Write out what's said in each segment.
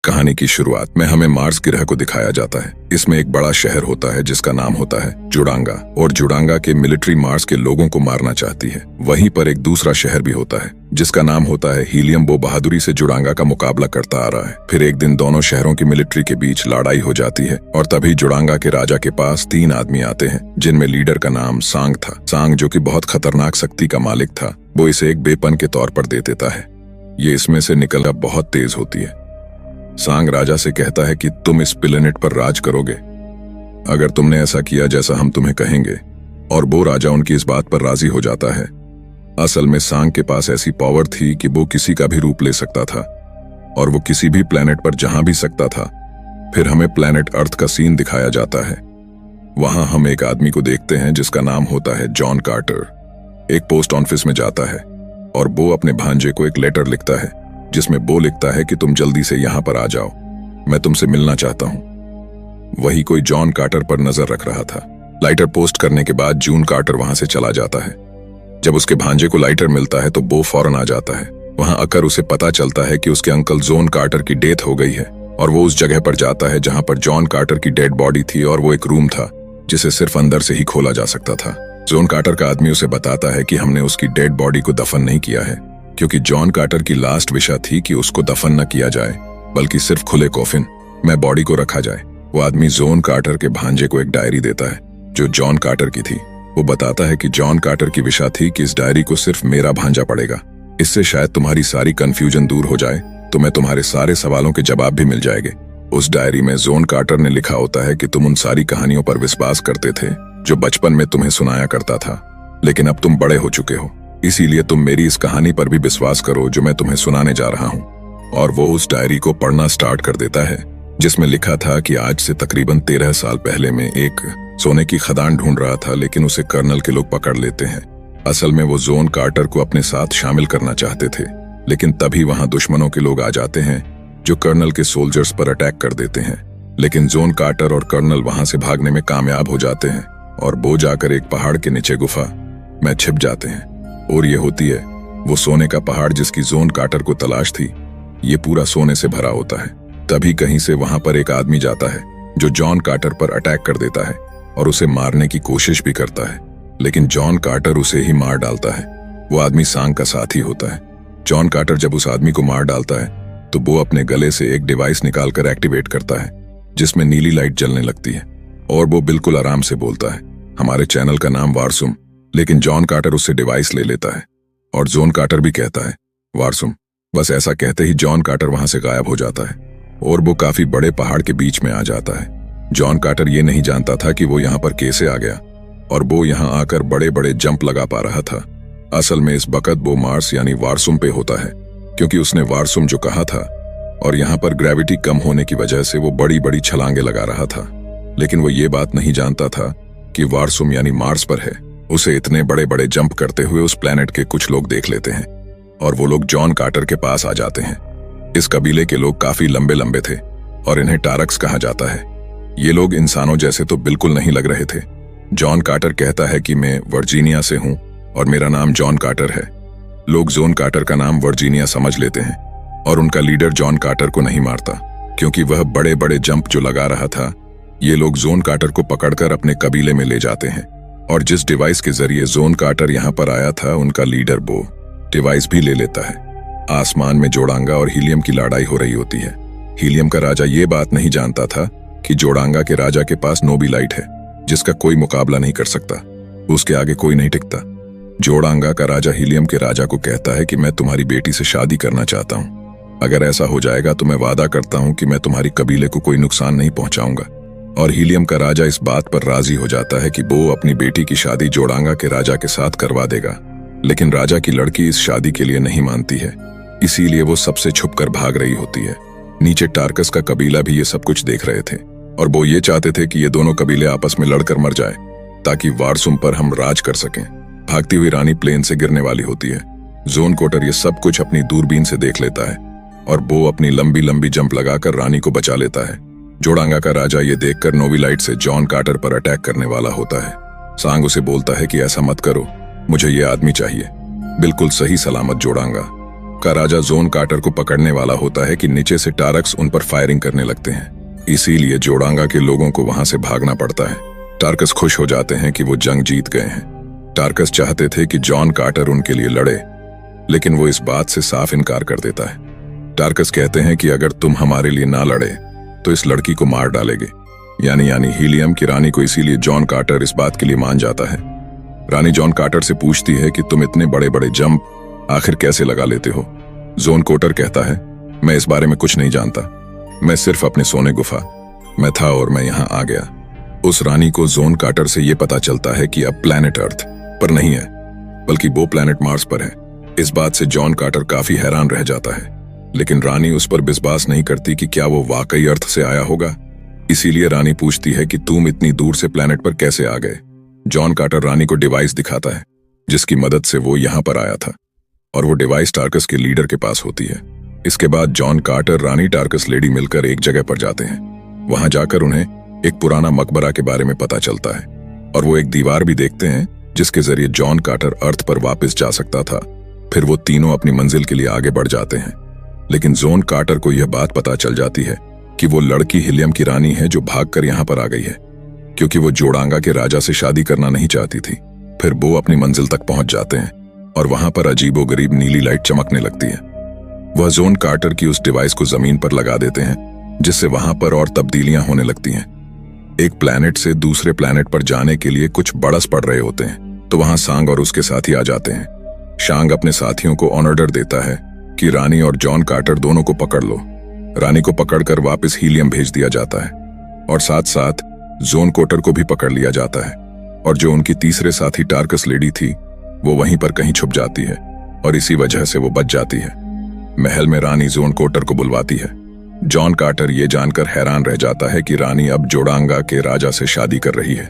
कहानी की शुरुआत में हमें मार्स ग्रह को दिखाया जाता है। इसमें एक बड़ा शहर होता है जिसका नाम होता है जुडांगा, और जुडांगा के मिलिट्री मार्स के लोगों को मारना चाहती है। वहीं पर एक दूसरा शहर भी होता है जिसका नाम होता है हीलियम। वो बहादुरी से जुडांगा का मुकाबला करता आ रहा है। फिर एक दिन दोनों शहरों की मिलिट्री के बीच लड़ाई हो जाती है और तभी जुडांगा के राजा के पास 3 आदमी आते हैं जिनमें लीडर का नाम सांग था। सांग जो कि बहुत खतरनाक शक्ति का मालिक था, वो इसे एक बेपन के तौर पर दे देता है। ये इसमें से निकलना बहुत तेज होती है। सांग राजा से कहता है कि तुम इस प्लेनेट पर राज करोगे अगर तुमने ऐसा किया जैसा हम तुम्हें कहेंगे, और वो राजा उनकी इस बात पर राजी हो जाता है। असल में सांग के पास ऐसी पावर थी कि वो किसी का भी रूप ले सकता था और वो किसी भी प्लेनेट पर जहां भी सकता था। फिर हमें प्लेनेट अर्थ का सीन दिखाया जाता है। वहां हम एक आदमी को देखते हैं जिसका नाम होता है जॉन कार्टर। एक पोस्ट ऑफिस में जाता है और वो अपने भांजे को एक लेटर लिखता है जिसमें वो लिखता है कि तुम जल्दी से यहां पर आ जाओ, मैं तुमसे मिलना चाहता हूं। वही कोई जॉन कार्टर पर नजर रख रहा था। लाइटर पोस्ट करने के बाद जून कार्टर वहां से चला जाता है। जब उसके भांजे को लाइटर मिलता है तो वो फौरन आ जाता है। वहां आकर उसे पता चलता है कि उसके अंकल जॉन कार्टर की डेथ हो गई है और वो उस जगह पर जाता है जहां पर जॉन कार्टर की डेड बॉडी थी, और वो एक रूम था जिसे सिर्फ अंदर से ही खोला जा सकता था। जॉन कार्टर का आदमी उसे बताता है कि हमने उसकी डेड बॉडी को दफन नहीं किया है, क्योंकि जॉन कार्टर की लास्ट विशा थी कि उसको दफन न किया जाए बल्कि सिर्फ खुले कॉफिन में बॉडी को रखा जाए। वो आदमी जॉन कार्टर के भांजे को एक डायरी देता है जो जॉन कार्टर की थी। वो बताता है कि जॉन कार्टर की विशा थी कि इस डायरी को सिर्फ मेरा भांजा पढ़ेगा, इससे शायद तुम्हारी सारी कंफ्यूजन दूर हो जाए, तुम्हें तुम्हारे सारे सवालों के जवाब भी मिल जाएंगे। उस डायरी में जॉन कार्टर ने लिखा होता है कि तुम उन सारी कहानियों पर विश्वास करते थे जो बचपन में तुम्हें सुनाया करता था, लेकिन अब तुम बड़े हो चुके हो, इसीलिए तुम मेरी इस कहानी पर भी विश्वास करो जो मैं तुम्हें सुनाने जा रहा हूँ। और वो उस डायरी को पढ़ना स्टार्ट कर देता है जिसमें लिखा था कि आज से तकरीबन 13 साल पहले में एक सोने की खदान ढूंढ रहा था, लेकिन उसे कर्नल के लोग पकड़ लेते हैं। असल में वो जॉन कार्टर को अपने साथ शामिल करना चाहते थे, लेकिन तभी वहां दुश्मनों के लोग आ जाते हैं जो कर्नल के सोल्जर्स पर अटैक कर देते हैं। लेकिन जॉन कार्टर और कर्नल वहां से भागने में कामयाब हो जाते हैं और वो जाकर एक पहाड़ के नीचे गुफा में छिप जाते हैं। और ये होती है वो सोने का पहाड़ जिसकी जॉन कार्टर को तलाश थी। ये पूरा सोने से भरा होता है। तभी कहीं से वहां पर एक आदमी जाता है जो जॉन कार्टर पर अटैक कर देता है और उसे मारने की कोशिश भी करता है, लेकिन जॉन कार्टर उसे ही मार डालता है। वो आदमी सांग का साथी होता है। जॉन कार्टर जब उस आदमी को मार डालता है तो वो अपने गले से एक डिवाइस निकालकर एक्टिवेट करता है जिसमें नीली लाइट जलने लगती है, और वो बिल्कुल आराम से बोलता है, हमारे चैनल का नाम वारसुम। लेकिन जॉन कार्टर उससे डिवाइस ले लेता है और जॉन कार्टर भी कहता है वारसुम। बस ऐसा कहते ही जॉन कार्टर वहां से गायब हो जाता है और वो काफी बड़े पहाड़ के बीच में आ जाता है। जॉन कार्टर ये नहीं जानता था कि वो यहाँ पर कैसे आ गया और वो यहाँ आकर बड़े बड़े जंप लगा पा रहा था। असल में इस वक्त वो मार्स यानी वारसुम पे होता है, क्योंकि उसने वारसुम जो कहा था, और यहाँ पर ग्रेविटी कम होने की वजह से वो बड़ी बड़ी छलांगे लगा रहा था। लेकिन वो ये बात नहीं जानता था कि वारसुम यानी मार्स पर है। उसे इतने बड़े बड़े जंप करते हुए उस प्लेनेट के कुछ लोग देख लेते हैं और वो लोग जॉन कार्टर के पास आ जाते हैं। इस कबीले के लोग काफी लंबे लंबे थे और इन्हें टारक्स कहा जाता है। ये लोग इंसानों जैसे तो बिल्कुल नहीं लग रहे थे। जॉन कार्टर कहता है कि मैं वर्जीनिया से हूं और मेरा नाम जॉन कार्टर है। लोग जॉन कार्टर का नाम वर्जीनिया समझ लेते हैं और उनका लीडर जॉन कार्टर को नहीं मारता, क्योंकि वह बड़े बड़े जंप जो लगा रहा था। ये लोग जॉन कार्टर को पकड़कर अपने कबीले में ले जाते हैं और जिस डिवाइस के जरिए जॉन कार्टर यहाँ पर आया था उनका लीडर वो डिवाइस भी ले लेता है। आसमान में जोडांगा और हीलियम की लड़ाई हो रही होती है। हीलियम का राजा ये बात नहीं जानता था कि जोडांगा के राजा के पास नोबी लाइट है जिसका कोई मुकाबला नहीं कर सकता, उसके आगे कोई नहीं टिकता। जोडांगा का राजा हीलियम के राजा को कहता है कि मैं तुम्हारी बेटी से शादी करना चाहता हूँ। अगर ऐसा हो जाएगा तो मैं वादा करता हूँ कि मैं तुम्हारी कबीले को कोई नुकसान नहीं पहुंचाऊंगा। और हीलियम का राजा इस बात पर राजी हो जाता है कि वो अपनी बेटी की शादी जोडांगा के राजा के साथ करवा देगा। लेकिन राजा की लड़की इस शादी के लिए नहीं मानती है, इसीलिए वो सबसे छुपकर भाग रही होती है। नीचे टार्कस का कबीला भी ये सब कुछ देख रहे थे और वो ये चाहते थे कि ये दोनों कबीले आपस में लड़कर मर जाए ताकि वारसुम पर हम राज कर सकें। भागती हुई रानी प्लेन से गिरने वाली होती है। जॉन कार्टर ये सब कुछ अपनी दूरबीन से देख लेता है और वो अपनी लंबी लंबी जंप लगाकर रानी को बचा लेता है। जोडांगा का राजा ये देखकर नोवी लाइट से जॉन कार्टर पर अटैक करने वाला होता है। सांग उसे बोलता है कि ऐसा मत करो, मुझे ये आदमी चाहिए, बिल्कुल सही सलामत जोडांगा। का राजा जोन कार्टर को पकड़ने वाला होता है कि नीचे से टारक्स उन पर फायरिंग करने लगते हैं। इसीलिए जोड़ांगा के लोगों को वहां से भागना पड़ता है। टारकस खुश हो जाते हैं कि वो जंग जीत गए हैं। टारकस चाहते थे कि जॉन कार्टर उनके लिए लड़े, लेकिन वो इस बात से साफ इनकार कर देता है। टारकस कहते हैं कि अगर तुम हमारे लिए ना लड़े तो इस लड़की को मार डालेंगे, यानी हीलियम की रानी को। इसीलिए जॉन कार्टर इस बात के लिए मान जाता है। रानी जॉन कार्टर से पूछती है कि तुम इतने बड़े बड़े जंप आखिर कैसे लगा लेते हो। जॉन कार्टर कहता है, मैं इस बारे में कुछ नहीं जानता, मैं सिर्फ अपने सोने गुफा में था और मैं यहाँ आ गया। उस रानी को जॉन कार्टर से यह पता चलता है कि अब प्लैनेट अर्थ पर नहीं है, बल्कि वो प्लैनेट मार्स पर है। इस बात से जॉन कार्टर काफी हैरान रह जाता है, लेकिन रानी उस पर विश्वास नहीं करती कि क्या वो वाकई अर्थ से आया होगा। इसीलिए रानी पूछती है कि तुम इतनी दूर से प्लैनेट पर कैसे आ गए। जॉन कार्टर रानी को डिवाइस दिखाता है जिसकी मदद से वो यहाँ पर आया था, और वो डिवाइस टारकस के लीडर के पास होती है। इसके बाद जॉन कार्टर, रानी, टारकस लेडी मिलकर एक जगह पर जाते हैं। वहां जाकर उन्हें एक पुराना मकबरा के बारे में पता चलता है, और वो एक दीवार भी देखते हैं जिसके जरिए जॉन कार्टर अर्थ पर वापस जा सकता था। फिर वो तीनों अपनी मंजिल के लिए आगे बढ़ जाते हैं, लेकिन जॉन कार्टर को यह बात पता चल जाती है कि वो लड़की हीलियम की रानी है जो भागकर यहाँ पर आ गई है, क्योंकि वो जोड़ांगा के राजा से शादी करना नहीं चाहती थी। फिर वो अपनी मंजिल तक पहुंच जाते हैं और वहां पर अजीबोगरीब नीली लाइट चमकने लगती है। वह जॉन कार्टर की उस डिवाइस को जमीन पर लगा देते हैं, जिससे वहां पर और तब्दीलियां होने लगती हैं। एक प्लैनेट से दूसरे प्लैनेट पर जाने के लिए कुछ बरस पड़ रहे होते हैं, तो वहां सांग और उसके साथी आ जाते हैं। शांग अपने साथियों को ऑर्डर देता है कि रानी और जॉन कार्टर दोनों को पकड़ लो। रानी को पकड़कर वापस हीलियम भेज दिया जाता है, और साथ साथ जॉन कार्टर को भी पकड़ लिया जाता है। और जो उनकी तीसरे साथी टारकस लेडी थी, वो वहीं पर कहीं छुप जाती है, और इसी वजह से वो बच जाती है। महल में रानी जॉन कार्टर को बुलवाती है। जॉन कार्टर ये जानकर हैरान रह जाता है कि रानी अब जोड़ांगा के राजा से शादी कर रही है।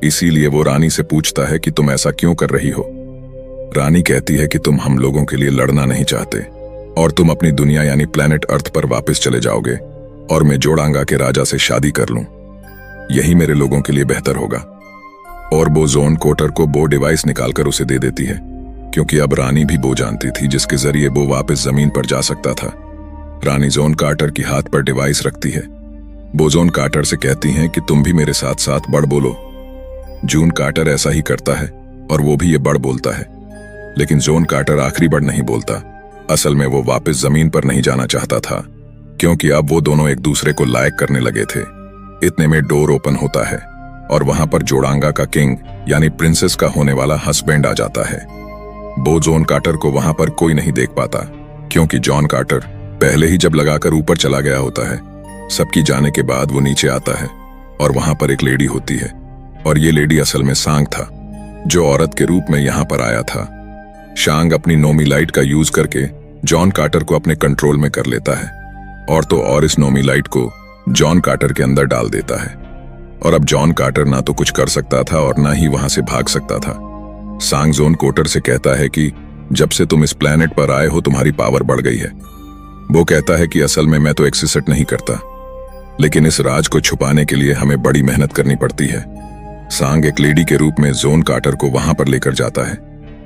इसीलिए वो रानी से पूछता है कि तुम ऐसा क्यों कर रही हो। रानी कहती है कि तुम हम लोगों के लिए लड़ना नहीं चाहते, और तुम अपनी दुनिया यानी प्लैनेट अर्थ पर वापस चले जाओगे, और मैं जोड़ांगा के राजा से शादी कर लूं। यही मेरे लोगों के लिए बेहतर होगा। और वो जॉन कार्टर को वो डिवाइस निकालकर उसे दे देती है, क्योंकि अब रानी भी वो जानती थी जिसके जरिए वो वापस जमीन पर जा सकता था। रानी जॉन कार्टर की हाथ पर डिवाइस रखती है। वो जॉन कार्टर से कहती हैं कि तुम भी मेरे साथ साथ बड़ बोलो। जून कार्टर ऐसा ही करता है, और वो भी ये बड़ बोलता है, लेकिन जॉन कार्टर आखिरी बड़ नहीं बोलता। असल में वो वापस जमीन पर नहीं जाना चाहता था, क्योंकि अब वो दोनों एक दूसरे को लायक करने लगे थे। इतने में डोर ओपन होता है, और वहां पर जोड़ांगा का किंग यानी प्रिंसेस का होने वाला हस्बैंड आ जाता है। वो जॉन कार्टर को वहां पर कोई नहीं देख पाता, क्योंकि जॉन कार्टर पहले ही जब लगाकर ऊपर चला गया होता है। सबकी जाने के बाद वो नीचे आता है, और वहां पर एक लेडी होती है, और ये लेडी असल में सांग था, जो औरत के रूप में यहाँ पर आया था। शांग अपनी नोमी लाइट का यूज करके जॉन कार्टर को अपने कंट्रोल में कर लेता है, और तो और इस नोमी लाइट को जॉन कार्टर के अंदर डाल देता है। और अब जॉन कार्टर ना तो कुछ कर सकता था और ना ही वहां से भाग सकता था। सांग जॉन कार्टर से कहता है कि जब से तुम इस प्लैनेट पर आए हो तुम्हारी पावर बढ़ गई है। वो कहता है कि असल में मैं तो एक्सिस्ट नहीं करता, लेकिन इस राज को छुपाने के लिए हमें बड़ी मेहनत करनी पड़ती है। सांग एक लेडी के रूप में जॉन कार्टर को वहां पर लेकर जाता है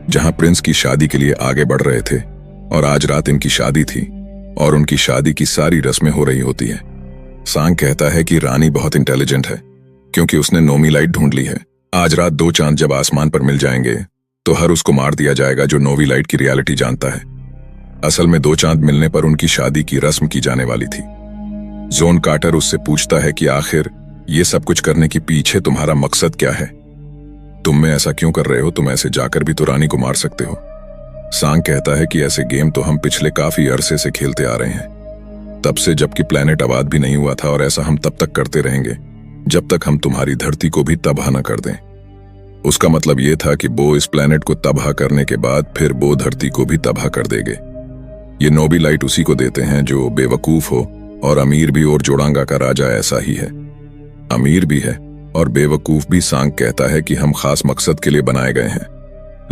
जहां प्रिंस की शादी के लिए आगे बढ़ रहे थे, और आज रात इनकी शादी थी, और उनकी शादी की सारी रस्में हो रही होती है। सांग कहता है कि रानी बहुत इंटेलिजेंट है, क्योंकि उसने नोमी लाइट ढूंढ ली है। आज रात 2 चांद जब आसमान पर मिल जाएंगे तो हर उसको मार दिया जाएगा जो नोवी लाइट की रियलिटी जानता है। असल में 2 चांद मिलने पर उनकी शादी की रस्म की जाने वाली थी। जॉन कार्टर उससे पूछता है कि आखिर ये सब कुछ करने के पीछे तुम्हारा मकसद क्या है? तुम में ऐसा क्यों कर रहे हो? तुम ऐसे जाकर भी तो रानी को मार सकते हो। सांग कहता है कि ऐसे गेम तो हम पिछले काफी अरसे से खेलते आ रहे हैं, तब से जबकि प्लैनेट आबाद भी नहीं हुआ था, और ऐसा हम तब तक करते रहेंगे जब तक हम तुम्हारी धरती को भी तबाह न कर दें। उसका मतलब ये था कि वो इस प्लैनेट को तबाह करने के बाद फिर वो धरती को भी तबाह कर देंगे। ये नोबी लाइट उसी को देते हैं जो बेवकूफ हो और अमीर भी, और जोड़ांगा का राजा ऐसा ही है, अमीर भी है और बेवकूफ भी। सांग कहता है कि हम खास मकसद के लिए बनाए गए हैं,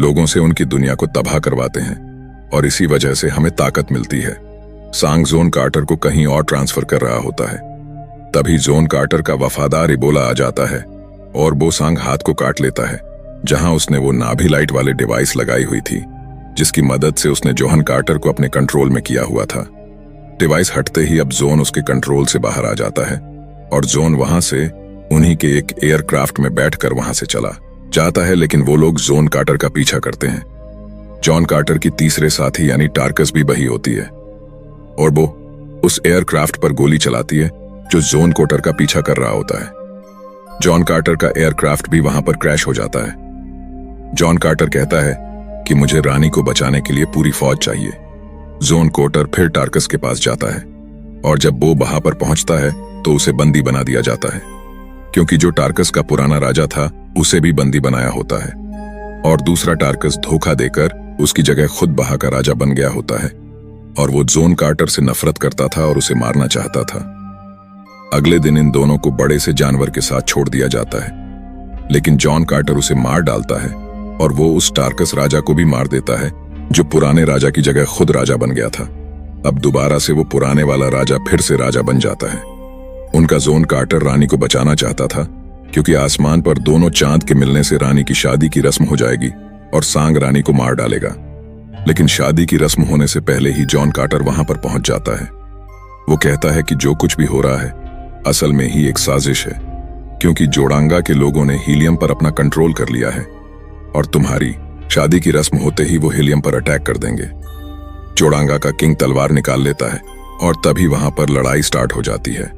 लोगों से उनकी दुनिया को तबाह करवाते हैं, और इसी वजह से हमें ताकत मिलती है। सांग जॉन कार्टर को कहीं और ट्रांसफर कर रहा होता है, तभी जॉन कार्टर का वफादार इबोला आ जाता है, और वो सांग हाथ को काट लेता है जहां उसने वो नाभि लाइट वाले डिवाइस लगाई हुई थी, जिसकी मदद से उसने जोहन कार्टर को अपने कंट्रोल में किया हुआ था। डिवाइस हटते ही अब जोन उसके कंट्रोल से बाहर आ जाता है और जोन वहां से उन्हीं के एक एयरक्राफ्ट में बैठकर वहां से चला जाता है, लेकिन वो लोग जोन कार्टर का पीछा करते हैं। जॉन कार्टर की तीसरे साथी यानी टार्कस भी वही होती है और वो उस एयरक्राफ्ट पर गोली चलाती है जो जोन कार्टर का पीछा कर रहा होता है। जॉन कार्टर का एयरक्राफ्ट भी वहां पर क्रैश हो जाता है। जॉन कार्टर कहता है कि मुझे रानी को बचाने के लिए पूरी फौज चाहिए। जोन कार्टर फिर टार्कस के पास जाता है और जब वो वहां पर पहुंचता है तो उसे बंदी बना दिया जाता है, क्योंकि जो टार्कस का पुराना राजा था उसे भी बंदी बनाया होता है और दूसरा टार्कस धोखा देकर उसकी जगह खुद वहां का राजा बन गया होता है और वो जोन कार्टर से नफरत करता था और उसे मारना चाहता था। अगले दिन इन दोनों को बड़े से जानवर के साथ छोड़ दिया जाता है, लेकिन जॉन कार्टर उसे मार डालता है और वो उस टार्कस राजा को भी मार देता है जो पुराने राजा की जगह खुद राजा बन गया था। अब दोबारा से वो पुराने वाला राजा फिर से राजा बन जाता है। उनका जोन कार्टर रानी को बचाना चाहता था, क्योंकि आसमान पर दोनों चांद के मिलने से रानी की शादी की रस्म हो जाएगी और सांग रानी को मार डालेगा। लेकिन शादी की रस्म होने से पहले ही जॉन कार्टर वहां पर पहुंच जाता है। वो कहता है कि जो कुछ भी हो रहा है असल में ही एक साजिश है, क्योंकि जोड़ांगा के लोगों ने हीलियम पर अपना कंट्रोल कर लिया है और तुम्हारी शादी की रस्म होते ही वो हीलियम पर अटैक कर देंगे। जोड़ांगा का किंग तलवार निकाल लेता है और तभी वहां पर लड़ाई स्टार्ट हो जाती है।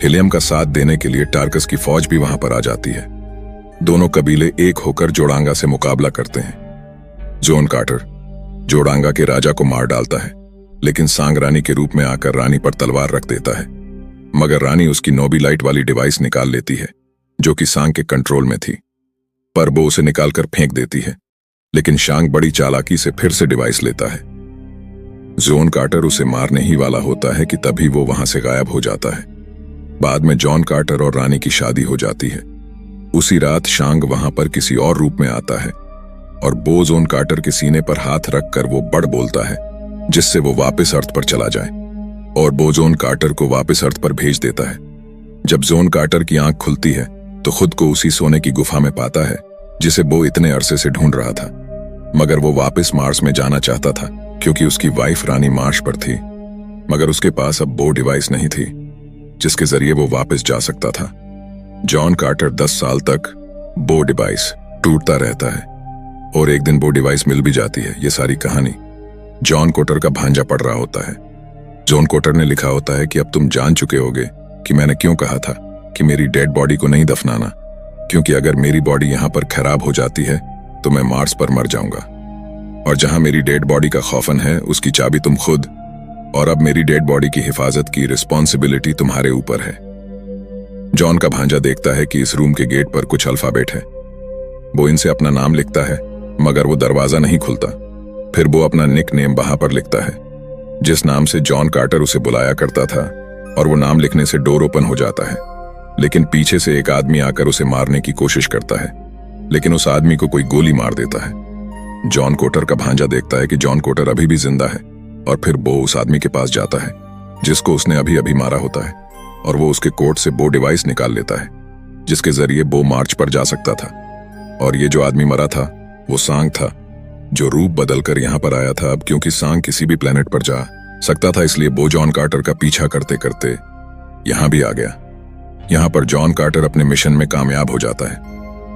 हीलियम का साथ देने के लिए टार्कस की फौज भी वहां पर आ जाती है। दोनों कबीले एक होकर जोड़ांगा से मुकाबला करते हैं। जोन कार्टर जोड़ांगा के राजा को मार डालता है, लेकिन सांग रानी के रूप में आकर रानी पर तलवार रख देता है, मगर रानी उसकी नोबिलाइट वाली डिवाइस निकाल लेती है जो कि सांग के कंट्रोल में थी, पर वो उसे निकालकर फेंक देती है। लेकिन शांग बड़ी चालाकी से फिर से डिवाइस लेता है। जोन कार्टर उसे मारने ही वाला होता है कि तभी वो वहां से गायब हो जाता है। बाद में जॉन कार्टर और रानी की शादी हो जाती है। उसी रात शांग वहां पर किसी और रूप में आता है और बो जोन कार्टर के सीने पर हाथ रखकर वो बड़ बोलता है, जिससे वो वापस अर्थ पर चला जाए और बो जोन कार्टर को वापस अर्थ पर भेज देता है। जब जोन कार्टर की आंख खुलती है तो खुद को उसी सोने की गुफा में पाता है जिसे बो इतने अरसे से ढूंढ रहा था, मगर वो वापस मार्स में जाना चाहता था क्योंकि उसकी वाइफ रानी मार्स पर थी, मगर उसके पास अब बो डिवाइस नहीं थी जिसके जरिए वो वापस जा सकता था। जॉन कार्टर 10 साल तक बो डिवाइस टूटता रहता है और एक दिन बो डिवाइस मिल भी जाती है। ये सारी कहानी जॉन कार्टर का भांजा पढ़ रहा होता है। जॉन कार्टर ने लिखा होता है कि अब तुम जान चुके होगे कि मैंने क्यों कहा था कि मेरी डेड बॉडी को नहीं दफनाना, क्योंकि अगर मेरी बॉडी यहां पर खराब हो जाती है तो मैं मार्स पर मर जाऊंगा और जहां मेरी डेड बॉडी का खौफन है उसकी चाबी तुम खुद, और अब मेरी डेड बॉडी की हिफाजत की रिस्पॉन्सिबिलिटी तुम्हारे ऊपर है। जॉन का भांजा देखता है कि इस रूम के गेट पर कुछ अल्फाबेट है। वो इनसे अपना नाम लिखता है, मगर वो दरवाजा नहीं खुलता। फिर वो अपना निक नेम वहां पर लिखता है जिस नाम से जॉन कार्टर उसे बुलाया करता था, और वो नाम लिखने से डोर ओपन हो जाता है। लेकिन पीछे से एक आदमी आकर उसे मारने की कोशिश करता है, लेकिन उस आदमी को कोई गोली मार देता है। जॉन कार्टर का भांजा देखता है कि जॉन कार्टर अभी भी जिंदा है और फिर वो उस आदमी के पास जाता है जिसको उसने अभी अभी मारा होता है, और वो उसके कोट से बो डिवाइस निकाल लेता है जिसके जरिए बो मार्च पर जा सकता था। और ये जो आदमी मरा था वो सांग था, जो रूप बदलकर यहां पर आया था। अब क्योंकि सांग किसी भी प्लेनेट पर जा सकता था, इसलिए बो जॉन कार्टर का पीछा करते करते यहां भी आ गया। यहां पर जॉन कार्टर अपने मिशन में कामयाब हो जाता है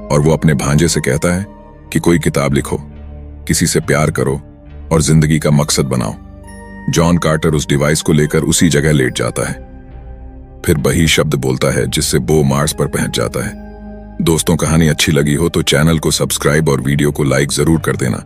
और वो अपने भांजे से कहता है कि कोई किताब लिखो, किसी से प्यार करो और जिंदगी का मकसद बनाओ। जॉन कार्टर उस डिवाइस को लेकर उसी जगह लेट जाता है, फिर वही शब्द बोलता है जिससे बो मार्स पर पहुंच जाता है। दोस्तों, कहानी अच्छी लगी हो तो चैनल को सब्सक्राइब और वीडियो को लाइक जरूर कर देना।